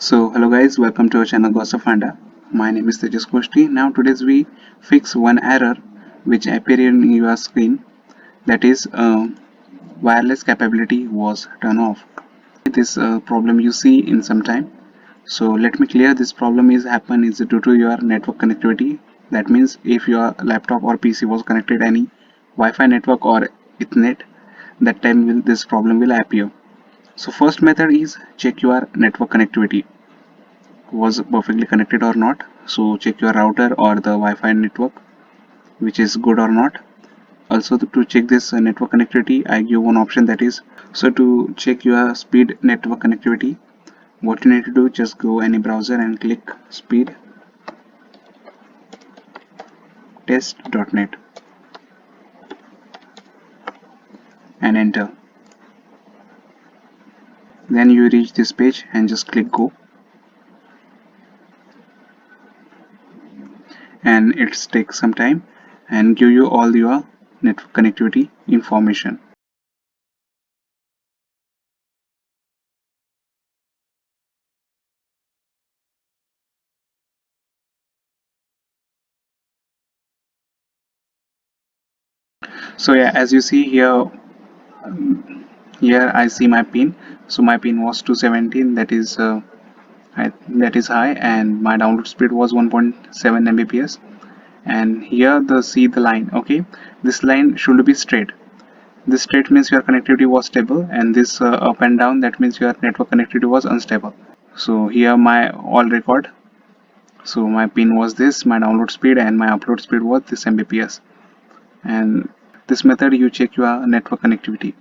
So hello guys, welcome to our channel gossipfunda. My name is Tejas Koshti. Now today's we fix one error which appear in your screen, that is wireless capability was turned off. This problem you see in some time. So let me clear, this problem is due to your network connectivity. That means if your laptop or PC was connected any Wi-Fi network or Ethernet, that time this problem will appear. So first method is check your network connectivity was perfectly connected or not. So check your router or the Wi-Fi network which is good or not. Also to check this network connectivity, I give one option, that is, so to check your speed network connectivity, what you need to do, just go any browser and click speed test.net and enter. Then you reach this page and just click go, and it takes some time and give you all your network connectivity information. So yeah, as you see here, here I see my pin. So my pin was 217, that is that is high, and my download speed was 1.7 Mbps. And here the see the line, okay, this line should be straight. This straight means your connectivity was stable, and this up and down, that means your network connectivity was unstable. So here my all record, so my pin was this, my download speed and my upload speed was this Mbps. And this method you check your network connectivity.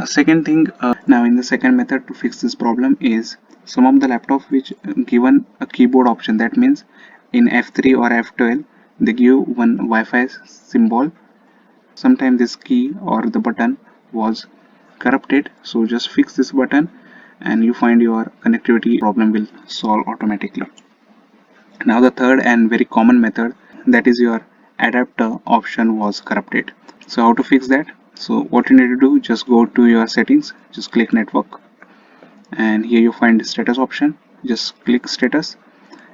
Second thing, now in the second method to fix this problem is, some of the laptops which given a keyboard option, that means in F3 or F12 they give one Wi-Fi symbol. Sometimes this key or the button was corrupted, so just fix this button and you find your connectivity problem will solve automatically. Now the third and very common method, that is your adapter option was corrupted. So how to fix that? So what you need to do, just go to your settings, just click network, and here you find the status option, just click status,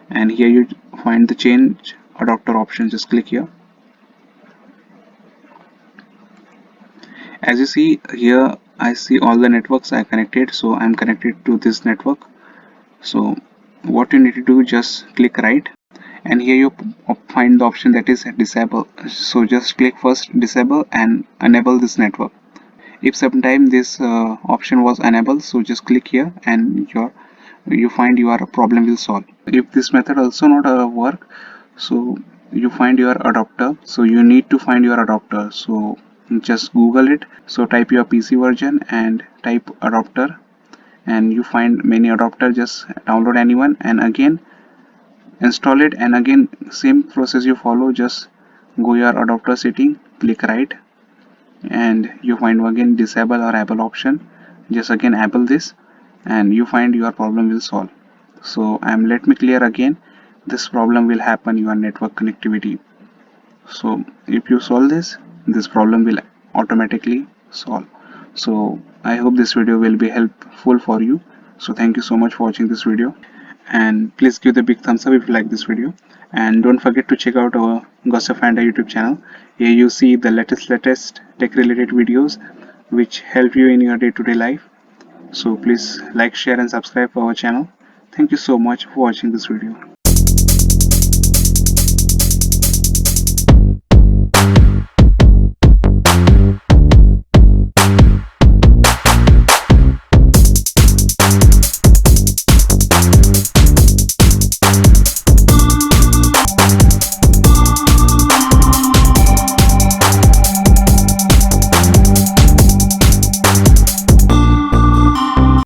and here you find the change adapter option, just click here. As you see here, I see all the networks I connected, so I'm connected to this network. So what you need to do, just click right, and here you find the option that is disable. So just click first disable and enable this network. If sometime this option was enabled, so just click here and you find your problem will solve. If this method also not work, so you find your adapter, so you need to find your adapter. So just google it, so type your PC version and type adapter, and you find many adapter, just download anyone and again install it, and again same process you follow, just go your adapter setting, click right, and you find again disable or enable option, just again enable this and you find your problem will solve. So let me clear again, this problem will happen your network connectivity. So if you solve this problem will automatically solve. So I hope this video will be helpful for you. So thank you so much for watching this video, and please give the big thumbs up if you like this video, and don't forget to check out our gossipfunda YouTube channel. Here you see the latest tech related videos which help you in your day-to-day life. So please like, share and subscribe for our channel. Thank you so much for watching this video.